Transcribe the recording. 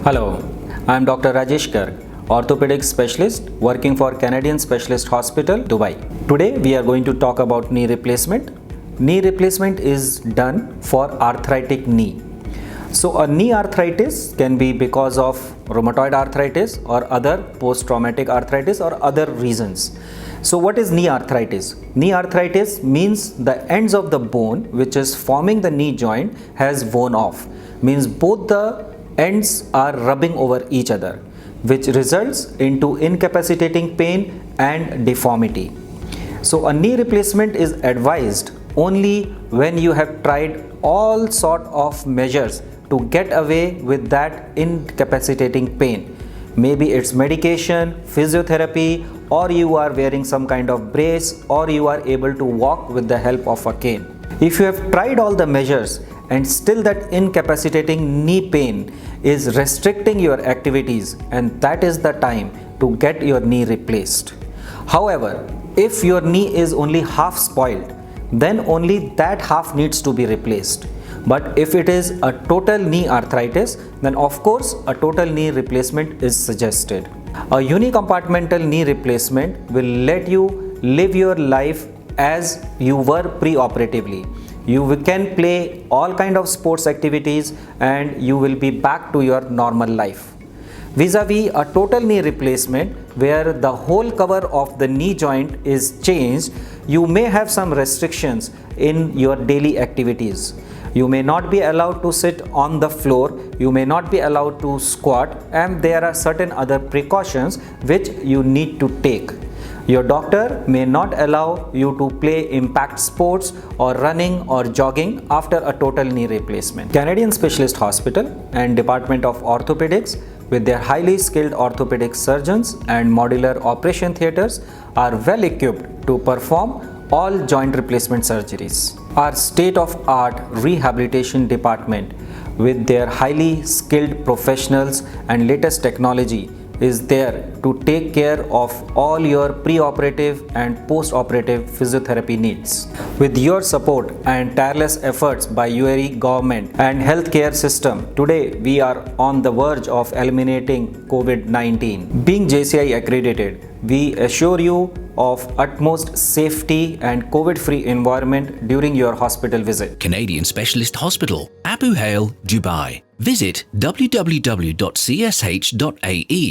Hello, I am Dr. Rajesh Garg, Orthopaedic Specialist working for Canadian Specialist Hospital, Dubai. Today we are going to talk about knee replacement. Knee replacement is done for arthritic knee. So a knee arthritis can be because of rheumatoid arthritis or other post-traumatic arthritis or other reasons. So what is knee arthritis? Knee arthritis means the ends of the bone which is forming the knee joint has worn off. Means both the ends are rubbing over each other, which results into incapacitating pain and deformity. So a knee replacement is advised only when you have tried all sort of measures to get away with that incapacitating pain. Maybe it's medication, physiotherapy, or you are wearing some kind of brace, or you are able to walk with the help of a cane. If you have tried all the measures and still that incapacitating knee pain is restricting your activities, and that is the time to get your knee replaced. However, if your knee is only half spoiled, then only that half needs to be replaced. But if it is a total knee arthritis, then of course a total knee replacement is suggested. A unicompartmental knee replacement will let you live your life as you were pre-operatively. You can play all kind of sports activities and you will be back to your normal life. Vis-a-vis a total knee replacement where the whole cover of the knee joint is changed, you may have some restrictions in your daily activities. You may not be allowed to sit on the floor, you may not be allowed to squat, and there are certain other precautions which you need to take. Your doctor may not allow you to play impact sports or running or jogging after a total knee replacement. Canadian Specialist Hospital and Department of Orthopaedics, with their highly skilled orthopedic surgeons and modular operation theatres, are well equipped to perform all joint replacement surgeries. Our state-of-art rehabilitation department, with their highly skilled professionals and latest technology, is there to take care of all your pre-operative and post-operative physiotherapy needs. With your support and tireless efforts by UAE government and healthcare system, today we are on the verge of eliminating COVID-19. Being JCI accredited, we assure you of utmost safety and COVID-free environment during your hospital visit. Canadian Specialist Hospital, Abu Hail, Dubai. Visit www.csh.ae